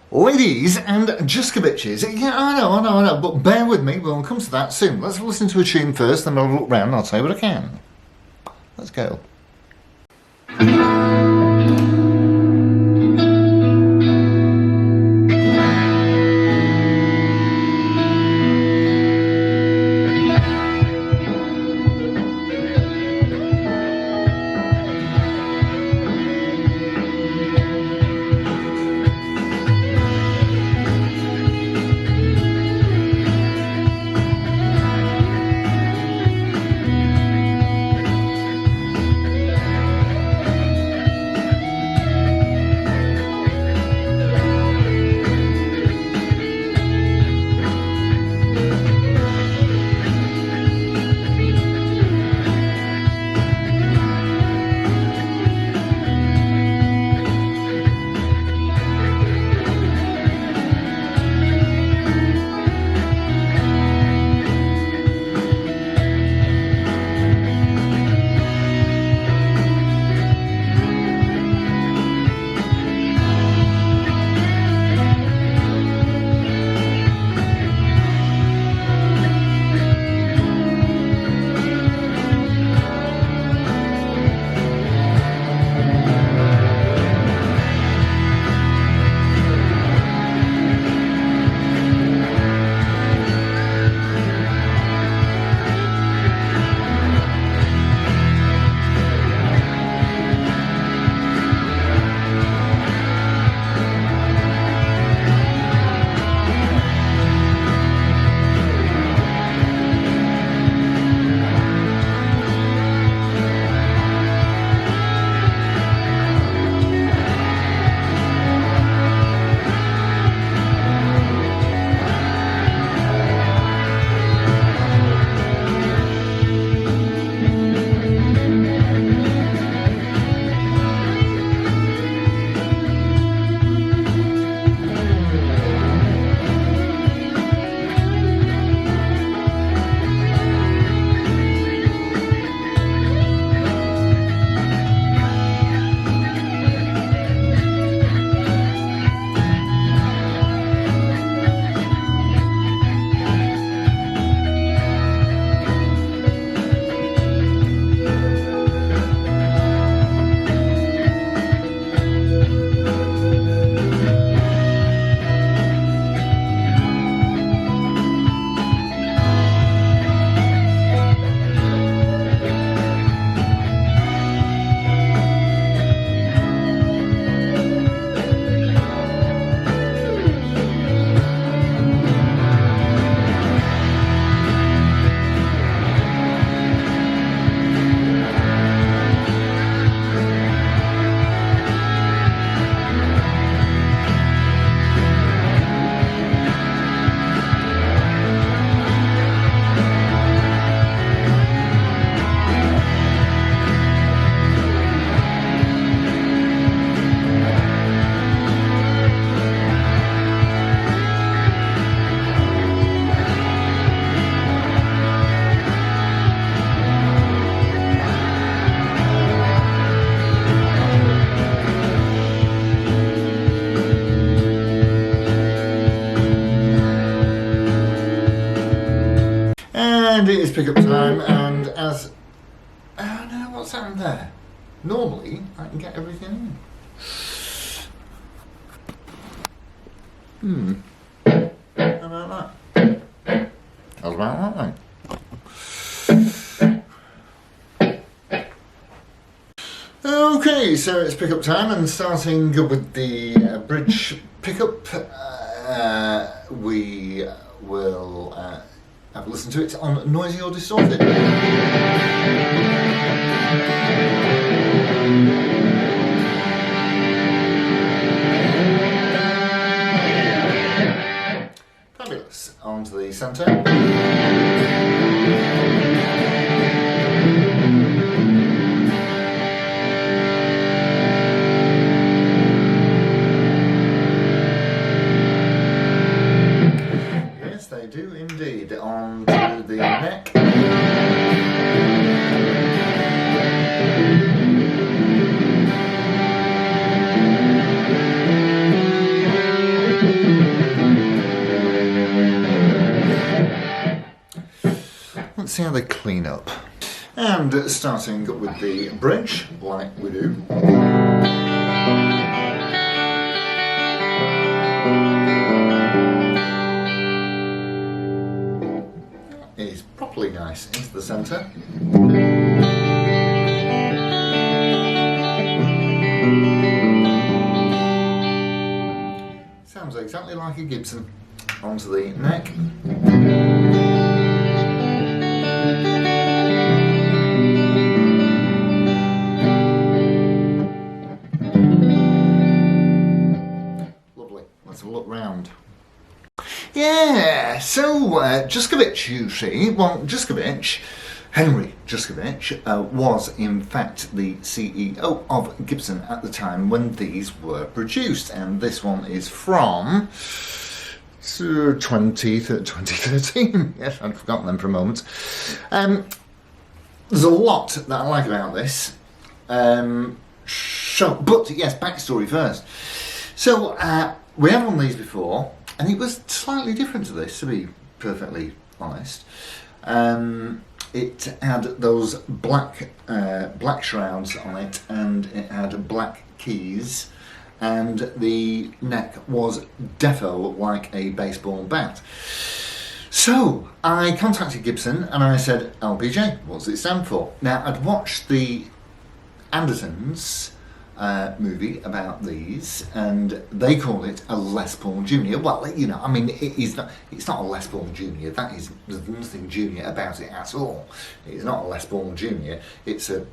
Ladies and Juskoviches, yeah, I know, but bear with me, we'll come to that soon. Let's listen to a tune first, then I'll look round and I'll tell you what I can. Let's go. And it is pickup time, and as... Oh no, what's happened there? Normally, I can get everything in. How about that? How's about that then? Okay, so it's pickup time, and starting with the bridge pickup, we will have a listen to it on Noisy or Distorted. Fabulous. On to the centre. They do indeed. On to the neck. see how they clean up. And starting with the bridge, like we do. Is properly nice into the centre. Sounds exactly like a Gibson. Onto the neck. Lovely. Let's have a look round. Yeah, so Juskovich, you see, well, Juskovich, Henry Juskovich, was in fact the CEO of Gibson at the time when these were produced, and this one is from 2013. Yes, I'd forgotten them for a moment. There's a lot that I like about this. But yes, backstory first. So we had one of these before, and it was slightly different to this, to be perfectly honest. It had those black shrouds on it, and it had black keys, and the neck was defo like a baseball bat. So I contacted Gibson and I said, LPJ, what does it stand for? Now, I'd watched the Andersons movie about these, and they call it a Les Paul Junior. Well, you know, I mean, it's not a Les Paul Junior. There's nothing junior about it at all. It's not a Les Paul Junior. It's a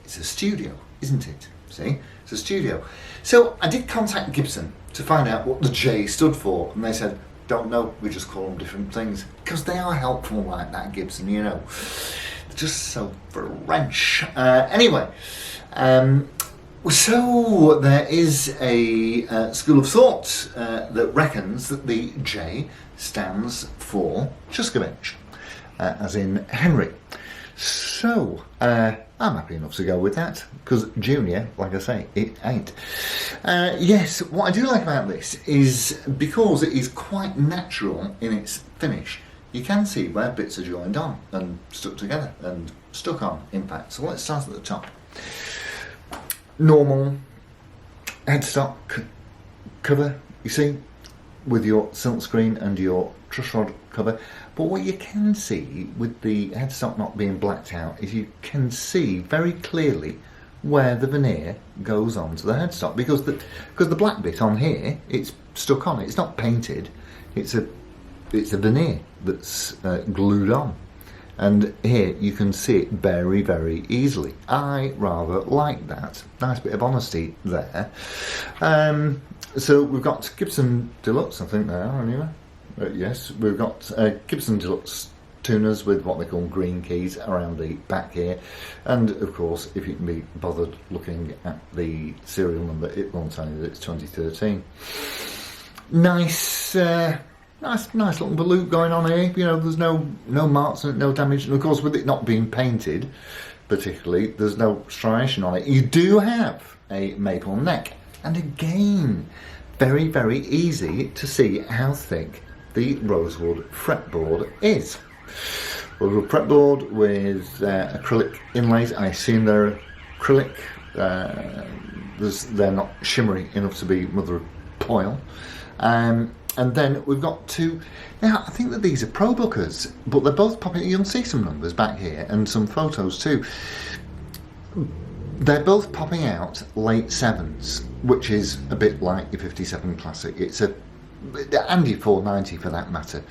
studio, isn't it? See, it's a studio. So I did contact Gibson to find out what the J stood for, and they said, don't know, we just call them different things, because they are helpful like that, Gibson, you know. They're just so French. Anyway, so there is a school of thought that reckons that the J stands for Juskovich, as in Henry. So I'm happy enough to go with that, because Junior, like I say, it ain't. Yes, what I do like about this is because it is quite natural in its finish. You can see where bits are joined on and stuck together and stuck on, in fact. So let's start at the top. Normal headstock cover, you see, with your silk screen and your truss rod cover. But what you can see with the headstock not being blacked out is you can see very clearly where the veneer goes onto the headstock, because the black bit on here, it's stuck on. It's not painted. It's a veneer that's glued on. And here you can see it very, very easily. I rather like that. Nice bit of honesty there. So we've got Gibson Deluxe, I think they are anyway. Yes, we've got Gibson Deluxe tuners with what they call green keys around the back here. And of course, if you can be bothered looking at the serial number, it will tell you that it's 2013. Nice little balut going on here. You know, there's no marks on it, no damage, and of course with it not being painted particularly, there's no striation on it. You do have a maple neck, and again, very, very easy to see how thick the rosewood fretboard is. Rosewood fretboard with acrylic inlays. I assume they're acrylic. They're not shimmery enough to be mother of pearl. And then we've got two. Now I think that these are Burstbuckers, but they're both popping. You'll see some numbers back here and some photos too. They're both popping out late 7s, which is a bit like your 57 Classic. It's and your 490 for that matter.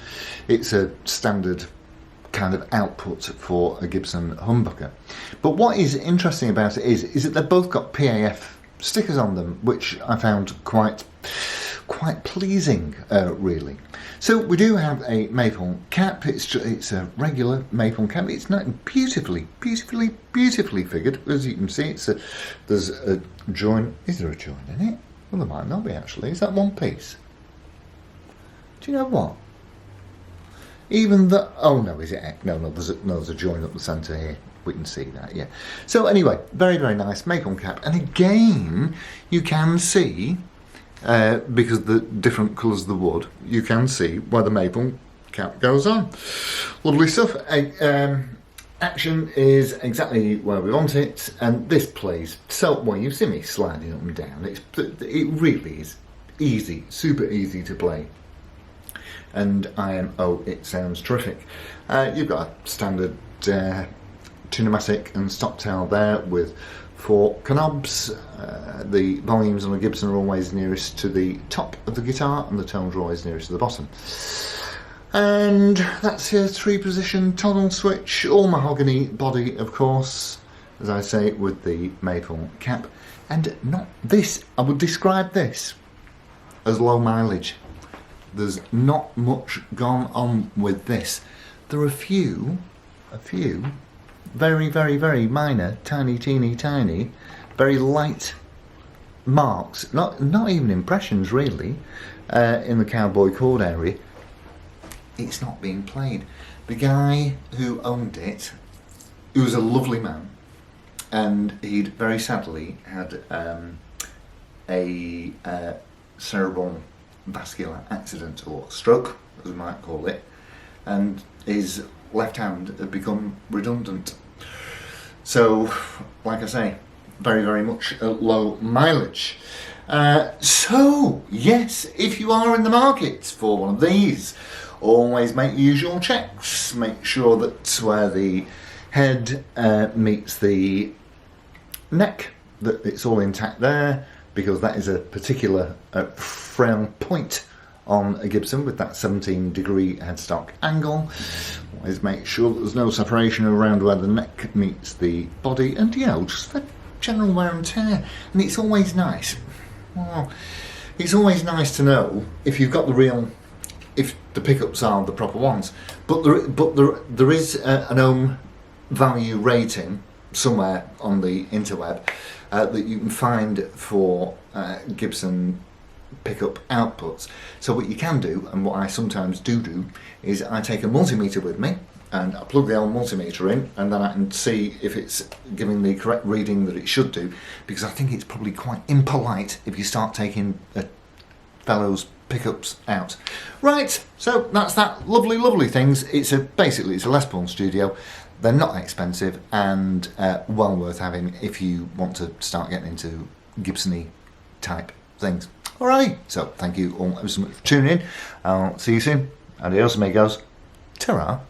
It's a standard kind of output for a Gibson humbucker. But what is interesting about it is that they've both got PAF stickers on them, which I found quite pleasing, really. So we do have a maple cap. It's a regular maple cap. It's not beautifully figured, as you can see. There's a join. Is there a join in it? Well, there might not be actually. Is that one piece? Do you know what? Even the no, is it? No, there's a join up the centre here. We can see that, yeah. So anyway, very, very nice maple cap, and again, you can see. Because the different colours of the wood, you can see where the maple cap goes on. Lovely stuff. action is exactly where we want it, and this plays so well. You've seen me sliding up and down. It really is easy, super easy to play. And it sounds terrific. You've got a standard tunematic and stop tail there with 4 knobs. The volumes on the Gibson are always nearest to the top of the guitar, and the tones are always nearest to the bottom. And that's your 3-position toggle switch, all mahogany body, of course, as I say, with the maple cap. And not this, I would describe this as low mileage. There's not much gone on with this. There are a few very, very, very minor, tiny, teeny, tiny, very light marks, not even impressions really, in the cowboy chord area. It's not being played. The guy who owned it, he was a lovely man, and he'd very sadly had a cerebral vascular accident, or stroke as we might call it, and his left hand had become redundant. So, like I say, very, very much low mileage. So, yes, if you are in the market for one of these, always make the usual checks. Make sure that where the head meets the neck, that it's all intact there, because that is a particular frail point on a Gibson with that 17-degree headstock angle. Always make sure that there's no separation around where the neck meets the body, and just the general wear and tear. And it's always nice. Well, it's always nice to know if you've got if the pickups are the proper ones. But there is an ohm value rating somewhere on the interweb that you can find for Gibson pickup outputs. So what you can do, and what I sometimes do, is I take a multimeter with me and I plug the old multimeter in, and then I can see if it's giving the correct reading that it should do, because I think it's probably quite impolite if you start taking a fellow's pickups out. Right, so that's that. Lovely things. Basically it's a Les Paul Studio. They're not expensive, and well worth having if you want to start getting into Gibson-y type things. Alright, so thank you all so much for tuning in. I'll see you soon. Adios amigos. Ta-ra.